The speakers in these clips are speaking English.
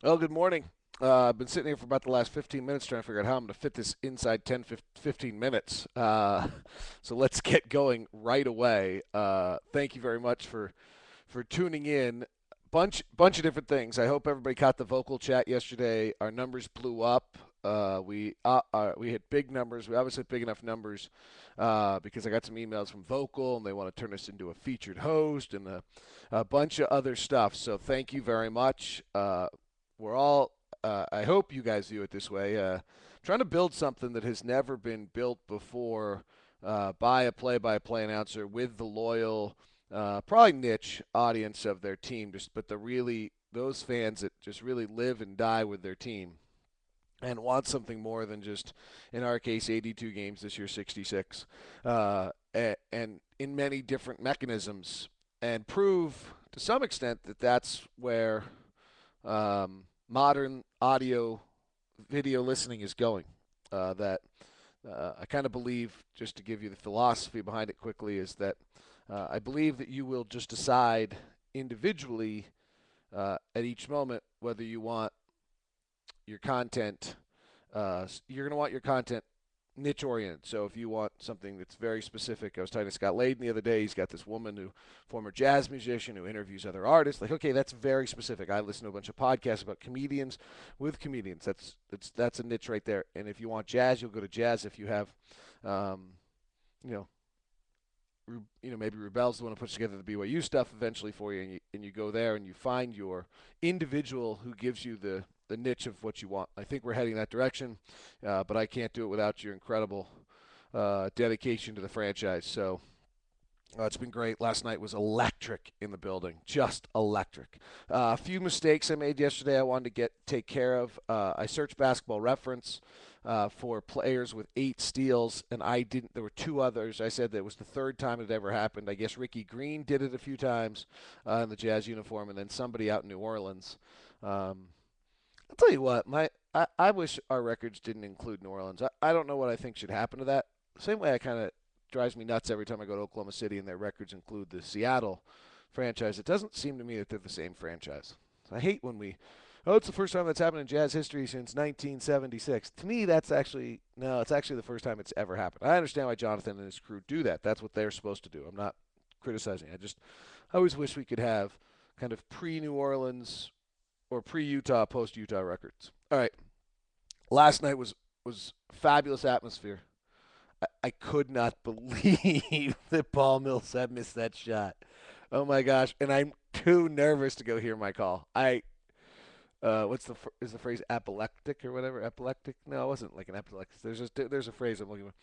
Well, good morning. I've been sitting here for about the last 15 minutes trying to figure out how I'm going to fit this inside 10, 15 minutes. So let's get going right away. Thank you very much for tuning in. Bunch of different things. I hope everybody caught the vocal chat yesterday. Our numbers blew up. We hit big numbers. We obviously hit big enough numbers because I got some emails from Vocal and they want to turn us into a featured host and a bunch of other stuff. So thank you very much. We're all, I hope you guys view it this way, trying to build something that has never been built before by a play-by-play announcer with the loyal, probably niche audience of their team, but those fans that just really live and die with their team and want something more than just, in our case, 82 games this year, 66, and in many different mechanisms, and prove to some extent that that's where modern audio video listening is going. That I kind of believe, just to give you the philosophy behind it quickly, is that I believe that you will just decide individually at each moment whether you want your content. You're going to want your content niche oriented. So if you want something that's very specific, I was talking to Scott Layden the other day. He's got this woman who, former jazz musician, who interviews other artists. Like, okay, that's very specific. I listen to a bunch of podcasts about comedians with comedians. That's a niche right there. And if you want jazz, you'll go to jazz. If you have, um, you know, maybe Rubel's the one who puts together the BYU stuff eventually for you, and you go there and you find your individual who gives you the niche of what you want. I think we're heading that direction, but I can't do it without your incredible dedication to the franchise. So it's been great. Last night was electric in the building, just electric. A few mistakes I made yesterday. I wanted to take care of. I searched Basketball Reference for players with 8 steals, and I didn't. There were 2 others. I said that it was the third time it ever happened. I guess Ricky Green did it a few times in the Jazz uniform, and then somebody out in New Orleans. I'll tell you what, I wish our records didn't include New Orleans. I don't know what I think should happen to that. Same way I kind of drives me nuts every time I go to Oklahoma City and their records include the Seattle franchise. It doesn't seem to me that they're the same franchise. I hate when it's the first time that's happened in Jazz history since 1976. To me, that's actually, no, it's actually the first time it's ever happened. I understand why Jonathan and his crew do that. That's what they're supposed to do. I'm not criticizing. I always wish we could have kind of pre New Orleans or pre Utah, post Utah records. All right. Last night was fabulous atmosphere. I could not believe that Paul Millsap missed that shot. Oh my gosh! And I'm too nervous to go hear my call. Is the phrase apoplectic or whatever? Epileptic? No, it wasn't like an epileptic. There's a phrase I'm looking for.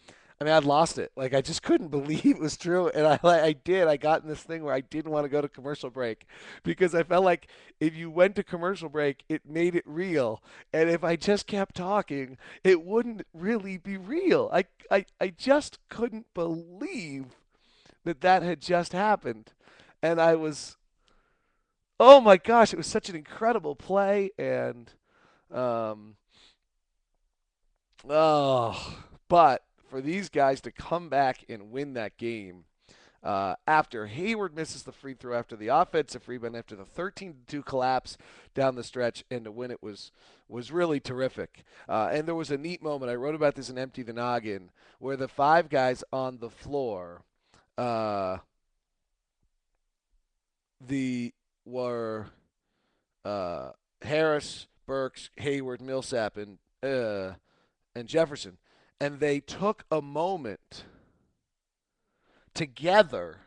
I mean, I'd lost it. Like I just couldn't believe it was true, and I did. I got in this thing where I didn't want to go to commercial break because I felt like if you went to commercial break, it made it real, and if I just kept talking, it wouldn't really be real. I just couldn't believe that had just happened, and I was, oh my gosh, it was such an incredible play, and um, but for these guys to come back and win that game after Hayward misses the free throw after the offensive rebound after the 13-2 collapse down the stretch and to win it was really terrific. And there was a neat moment. I wrote about this in Empty the Noggin where the 5 guys on the floor uh, the were Harris, Burks, Hayward, Millsap, and Jefferson, and they took a moment together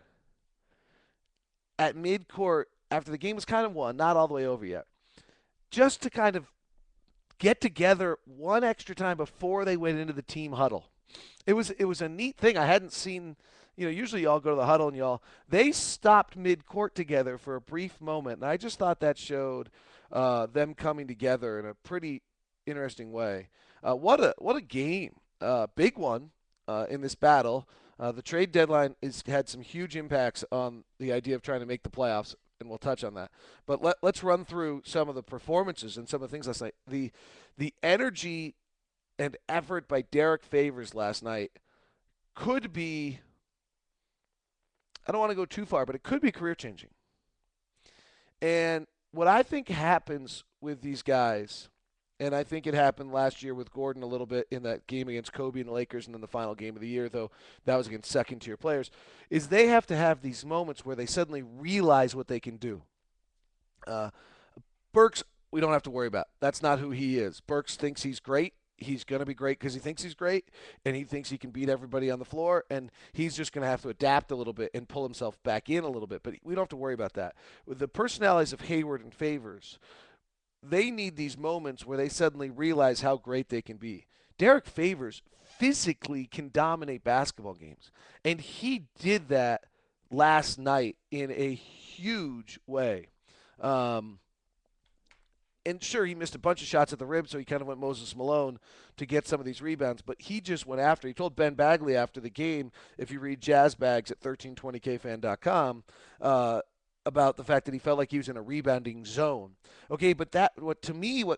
at midcourt after the game was kind of won, not all the way over yet, just to kind of get together one extra time before they went into the team huddle. It was a neat thing. I hadn't seen. Usually y'all go to the huddle and they stopped mid-court together for a brief moment, and I just thought that showed them coming together in a pretty interesting way. What a game, big one in this battle. The trade deadline had some huge impacts on the idea of trying to make the playoffs, and we'll touch on that. But let's run through some of the performances and some of the things last night. The energy and effort by Derek Favors last night could be, I don't want to go too far, but it could be career changing. And what I think happens with these guys, and I think it happened last year with Gordon a little bit in that game against Kobe and the Lakers, and then the final game of the year, though that was against second-tier players, is they have to have these moments where they suddenly realize what they can do. Uh, Burks, we don't have to worry about. That's not who he is. Burks thinks he's great. He's going to be great because he thinks he's great, and he thinks he can beat everybody on the floor, and he's just going to have to adapt a little bit and pull himself back in a little bit. But we don't have to worry about that. With the personalities of Hayward and Favors, they need these moments where they suddenly realize how great they can be. Derek Favors physically can dominate basketball games, and he did that last night in a huge way. Um, and sure, he missed a bunch of shots at the rim, so he kind of went Moses Malone to get some of these rebounds. But he just went after. He told Ben Bagley after the game, if you read Jazz Bags at 1320kfan.com, about the fact that he felt like he was in a rebounding zone. Okay, but what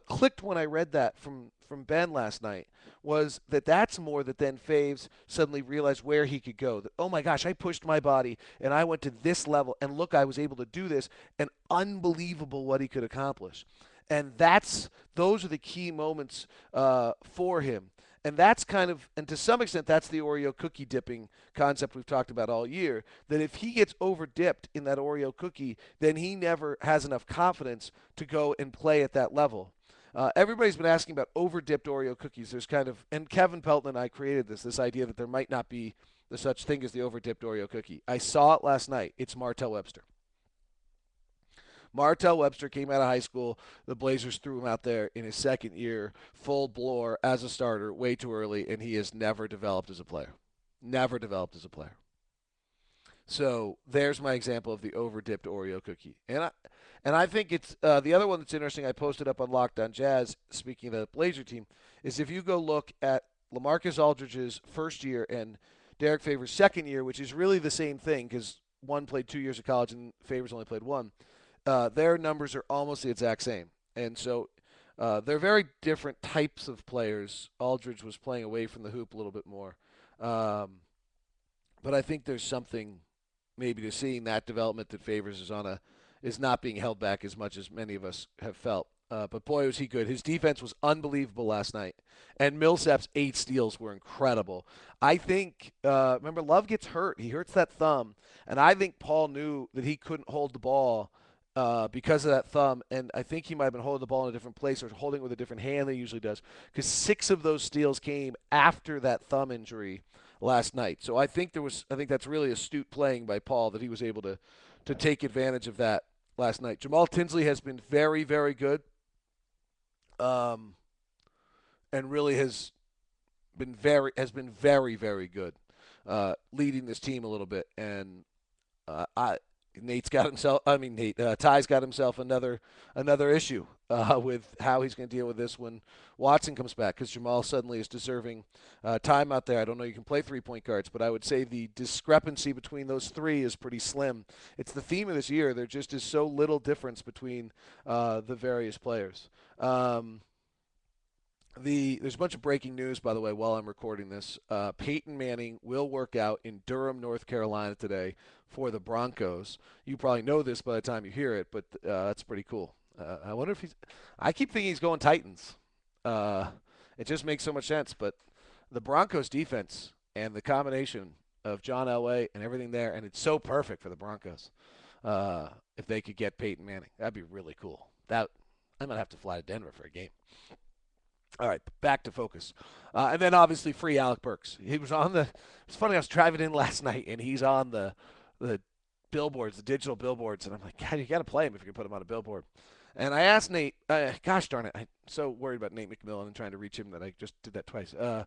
clicked when I read that from Ben last night was that that's more that then Faves suddenly realized where he could go. That, oh my gosh, I pushed my body and I went to this level, and look, I was able to do this, and unbelievable what he could accomplish. And those are the key moments for him. And that's and to some extent, that's the Oreo cookie dipping concept we've talked about all year. That if he gets over dipped in that Oreo cookie, then he never has enough confidence to go and play at that level. Everybody's been asking about over dipped Oreo cookies. There's and Kevin Pelton and I created this idea that there might not be the such thing as the over dipped Oreo cookie. I saw it last night. It's Martell Webster. Martell Webster came out of high school. The Blazers threw him out there in his second year, full bore as a starter, way too early, and he has never developed as a player. Never developed as a player. So there's my example of the over-dipped Oreo cookie. And I think it's the other one that's interesting. I posted up on Locked On Jazz, speaking of the Blazer team, is if you go look at LaMarcus Aldridge's first year and Derek Favors' second year, which is really the same thing because one played 2 years of college and Favors only played one. Their numbers are almost the exact same. And so they're very different types of players. Aldridge was playing away from the hoop a little bit more. But I think there's something maybe to seeing that development that Favors is not being held back as much as many of us have felt. But boy, was he good. His defense was unbelievable last night. And Millsap's 8 steals were incredible. I think, remember, Love gets hurt. He hurts that thumb. And I think Paul knew that he couldn't hold the ball because of that thumb, and I think he might have been holding the ball in a different place or holding it with a different hand than he usually does, because 6 of those steals came after that thumb injury last night. So I think that's really astute playing by Paul that he was able to take advantage of that last night. Jamal Tinsley has been very, very good, and really has been very, very good, leading this team a little bit, and Nate's got himself. I mean, Ty's got himself another issue with how he's going to deal with this when Watson comes back, because Jamal suddenly is deserving time out there. I don't know. You can play 3-point guards, but I would say the discrepancy between those three is pretty slim. It's the theme of this year. There just is so little difference between the various players. There's a bunch of breaking news, by the way, while I'm recording this. Peyton Manning will work out in Durham, North Carolina today for the Broncos. You probably know this by the time you hear it, but that's pretty cool. I wonder if I keep thinking he's going Titans. It just makes so much sense. But the Broncos defense and the combination of John Elway and everything there, and it's so perfect for the Broncos. If they could get Peyton Manning, that'd be really cool. I might have to fly to Denver for a game. All right, back to focus. And then obviously free Alec Burks. He was on it's funny, I was driving in last night, and he's on the billboards, the digital billboards, and I'm like, God, you got to play him if you can put him on a billboard. And I asked Nate, gosh darn it, I'm so worried about Nate McMillan and trying to reach him that I just did that twice. I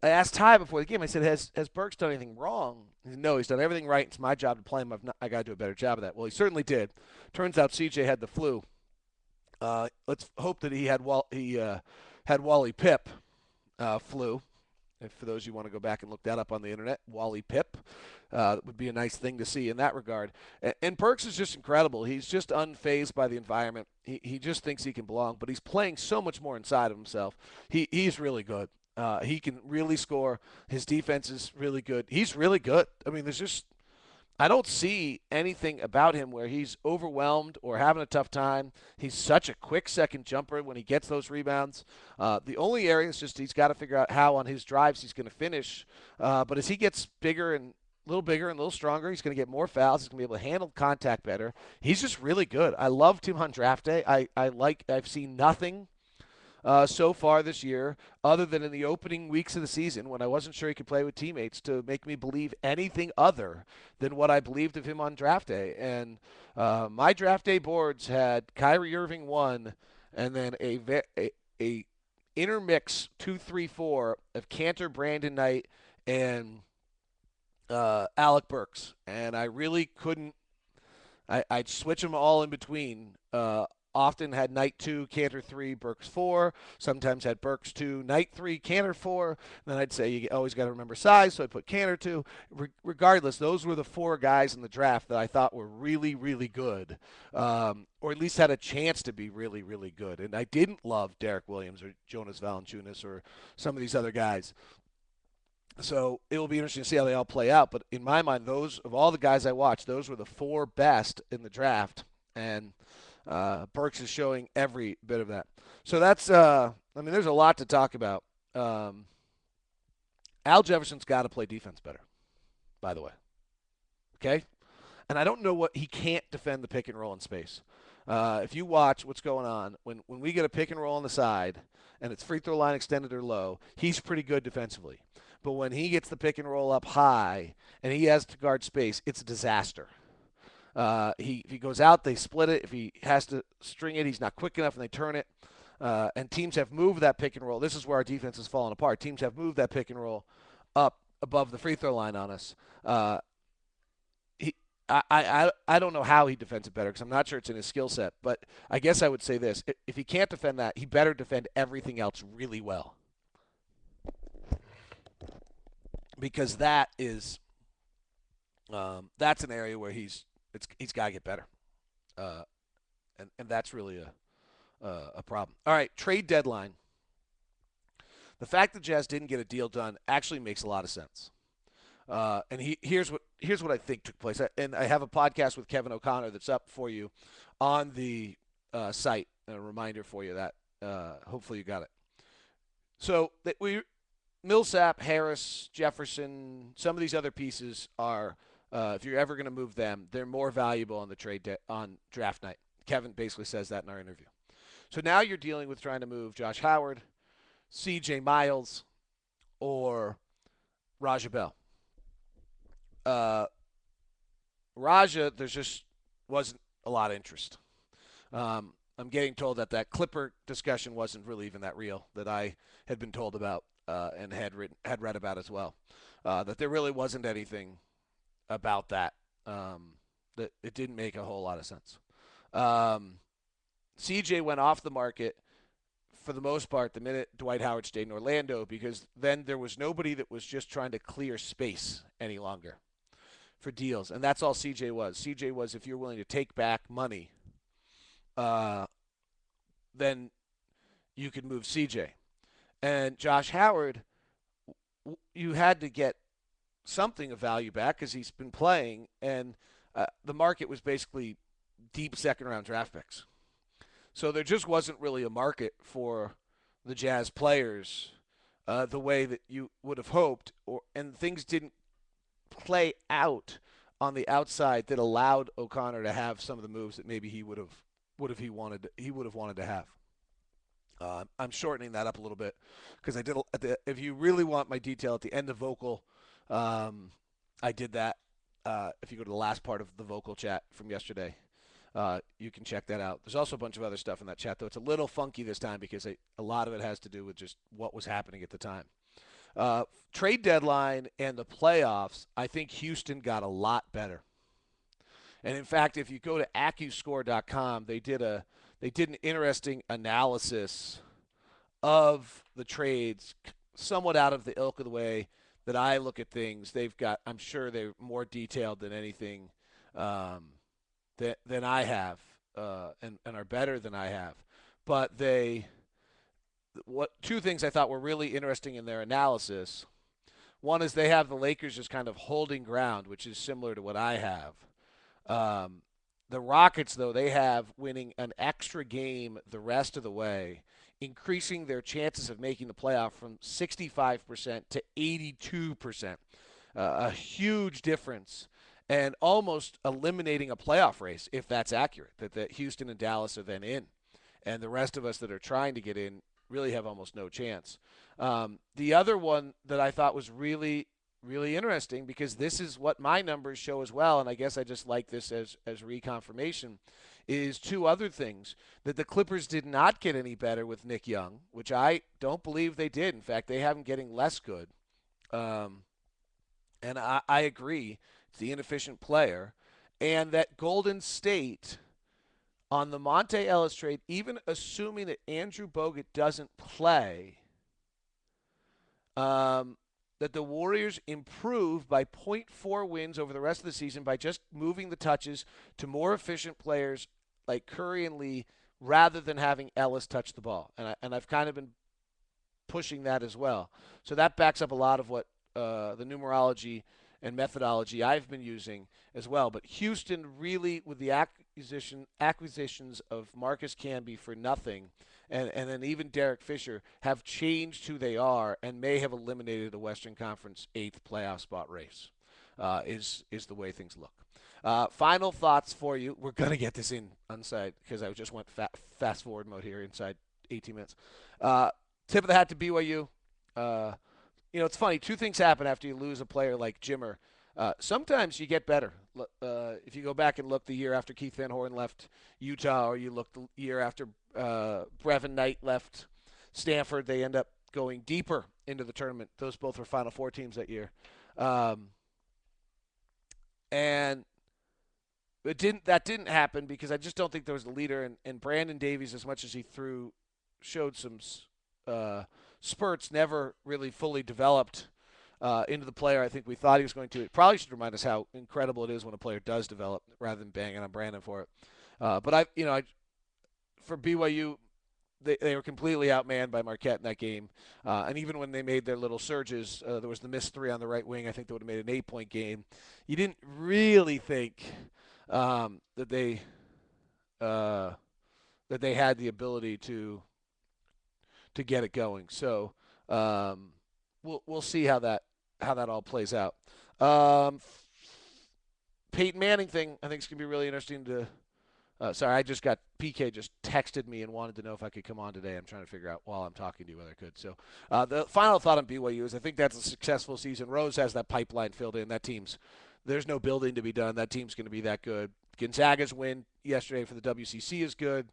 asked Ty before the game, I said, has Burks done anything wrong? He said, no, he's done everything right. It's my job to play him. I got to do a better job of that. Well, he certainly did. Turns out CJ had the flu. Let's hope that he had Wally Pipp flu. If for those you want to go back and look that up on the internet, Wally Pipp would be a nice thing to see in that regard. And Burks is just incredible. He's just unfazed by the environment. He just thinks he can belong, but he's playing so much more inside of himself. He's really good. He can really score. His defense is really good. He's really good. I mean, I don't see anything about him where he's overwhelmed or having a tough time. He's such a quick second jumper when he gets those rebounds. The only area is just he's got to figure out how on his drives he's going to finish. But as he gets bigger and a little bigger and a little stronger, he's going to get more fouls. He's going to be able to handle contact better. He's just really good. I loved him on draft day. I've seen nothing so far this year, other than in the opening weeks of the season when I wasn't sure he could play with teammates, to make me believe anything other than what I believed of him on draft day. And my draft day boards had Kyrie Irving 1, and then a intermix 2, 3, 4 of Cantor, Brandon Knight, and Alec Burks. And I really couldn't. I'd switch them all in between. Often had Knight 2, Cantor 3, Burks 4. Sometimes had Burks 2, Knight 3, Cantor 4. Then I'd say you always got to remember size, so I put Cantor 2. Regardless, those were the 4 guys in the draft that I thought were really, really good, or at least had a chance to be really, really good. And I didn't love Derek Williams or Jonas Valanciunas or some of these other guys. So it will be interesting to see how they all play out. But in my mind, those of all the guys I watched, those were the 4 best in the draft. And Burks is showing every bit of that. So that's, I mean, there's a lot to talk about. Al Jefferson's got to play defense better, by the way. Okay? And I don't know what he can't defend the pick and roll in space. If you watch what's going on, when we get a pick and roll on the side and it's free throw line extended or low, he's pretty good defensively. But when he gets the pick and roll up high and he has to guard space, it's a disaster. If he goes out, they split it. If he has to string it, he's not quick enough, and they turn it. And teams have moved that pick and roll. This is where our defense has fallen apart. Teams have moved that pick and roll up above the free throw line on us. He, I don't know how he defends it better because I'm not sure it's in his skill set. But I guess I would say this: if he can't defend that, he better defend everything else really well, because that's an area where he's got to get better, uh, and that's really a problem. All right, trade deadline. The fact that Jazz didn't get a deal done actually makes a lot of sense. Here's what I think took place. And I have a podcast with Kevin O'Connor that's up for you on the site. And a reminder for you that hopefully you got it. So Millsap, Harris, Jefferson, some of these other pieces are. If you're ever going to move them, they're more valuable on the on draft night. Kevin basically says that in our interview. So now you're dealing with trying to move Josh Howard, C.J. Miles, or Raja Bell. Raja, there's just wasn't a lot of interest. I'm getting told that Clipper discussion wasn't really even that real that I had been told about and had read about as well. That there really wasn't anything about that. That it didn't make a whole lot of sense. CJ went off the market for the most part the minute Dwight Howard stayed in Orlando because then there was nobody that was just trying to clear space any longer for deals. And that's all CJ was. CJ was if you're willing to take back money, then you could move CJ. And Josh Howard, you had to get something of value back because he's been playing, and the market was basically deep second-round draft picks. So there just wasn't really a market for the Jazz players the way that you would have hoped, and things didn't play out on the outside that allowed O'Connor to have some of the moves that maybe he would have wanted to have. I'm shortening that up a little bit because I did. If you really want my detail at the end of vocal, I did that. If you go to the last part of the vocal chat from yesterday, you can check that out. There's also a bunch of other stuff in that chat, though. It's a little funky this time because a lot of it has to do with just what was happening at the time. Trade deadline and the playoffs, I think Houston got a lot better. And in fact, if you go to AccuScore.com, they did an interesting analysis of the trades, somewhat out of the ilk of the way that I look at things. I'm sure they're more detailed than anything than I have, and are better than I have. But two things I thought were really interesting in their analysis One is they have the Lakers just kind of holding ground, which is similar to what I have. Um, the Rockets, though, they have winning an extra game the rest of the way, increasing their chances of making the playoff from 65% to 82%. A huge difference and almost eliminating a playoff race if that's accurate, that Houston and Dallas are then in. And the rest of us that are trying to get in really have almost no chance. The other one that I thought was really, really interesting because this is what my numbers show as well, and I guess I just like this as reconfirmation, is two other things. That the Clippers did not get any better with Nick Young, which I don't believe they did. In fact, they have him getting less good. Um, and I agree. It's the inefficient player. And that Golden State on the Monte Ellis trade, even assuming that Andrew Bogut doesn't play, that the Warriors improve by zero point 0.4 wins over the rest of the season by just moving the touches to more efficient players like Curry and Lee rather than having Ellis touch the ball. And I've kind of been pushing that as well. So that backs up a lot of what the numerology and methodology I've been using as well. But Houston really, with the acquisitions of Marcus Camby for nothing, and then even Derek Fisher, have changed who they are and may have eliminated the Western Conference eighth playoff spot race. Is the way things look. Final thoughts for you. We're gonna get this in inside because I just went fast forward mode here inside 18 minutes. Tip of the hat to BYU. It's funny. Two things happen after you lose a player like Jimmer. Sometimes you get better. If you go back and look the year after Keith Van Horn left Utah, or you look the year after Brevin Knight left Stanford, they end up going deeper into the tournament. Those both were Final Four teams that year. And that didn't happen because I just don't think there was a leader. And Brandon Davies, as much as he showed some spurts, never really fully developed into the player I think we thought he was going to. It probably should remind us how incredible it is when a player does develop rather than banging on Brandon for it. But for BYU, they were completely outmanned by Marquette in that game. And even when they made their little surges, there was the missed three on the right wing. I think they would have made an 8-point game. You didn't really think that they had the ability to get it going. So we'll see how that all plays out. Peyton Manning thing I think is gonna be really interesting to. Sorry, I just got PK just texted me and wanted to know if I could come on today. I'm trying to figure out while I'm talking to you whether I could. So the final thought on BYU is I think that's a successful season. Rose has that pipeline filled in. There's no building to be done. That team's going to be that good. Gonzaga's win yesterday for the WCC is good.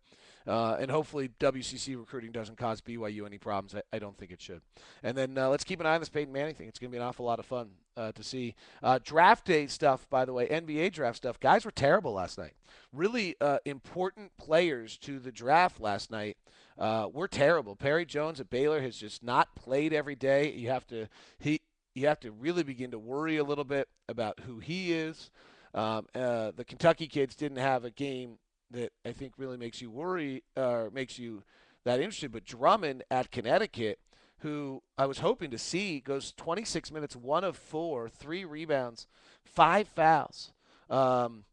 And hopefully WCC recruiting doesn't cause BYU any problems. I don't think it should. And then let's keep an eye on this Peyton Manning thing. It's going to be an awful lot of fun to see. Draft day stuff, by the way, NBA draft stuff. Guys were terrible last night. Really important players to the draft last night were terrible. Perry Jones at Baylor has just not played every day. You have to really begin to worry a little bit about who he is. The Kentucky kids didn't have a game that I think really makes you worry or makes you that interested. But Drummond at Connecticut, who I was hoping to see, goes 26 minutes, 1 of 4, 3 rebounds, 5 fouls. And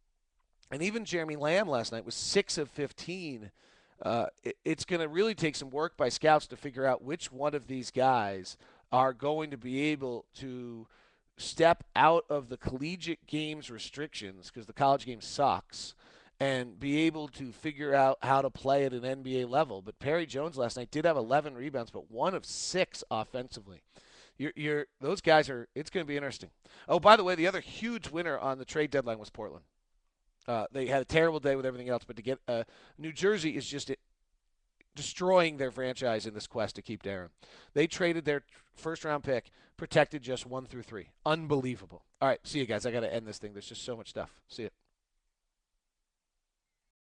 even Jeremy Lamb last night was 6 of 15. It's going to really take some work by scouts to figure out which one of these guys are going to be able to step out of the collegiate games restrictions, because the college game sucks, and be able to figure out how to play at an NBA level. But Perry Jones last night did have 11 rebounds, but 1 of 6 offensively. Those guys are. It's going to be interesting. Oh, by the way, the other huge winner on the trade deadline was Portland. They had a terrible day with everything else, but to get New Jersey is just destroying their franchise in this quest to keep Darren. They traded their first-round pick, protected just 1 through 3. Unbelievable. All right, see you guys. I got to end this thing. There's just so much stuff. See you.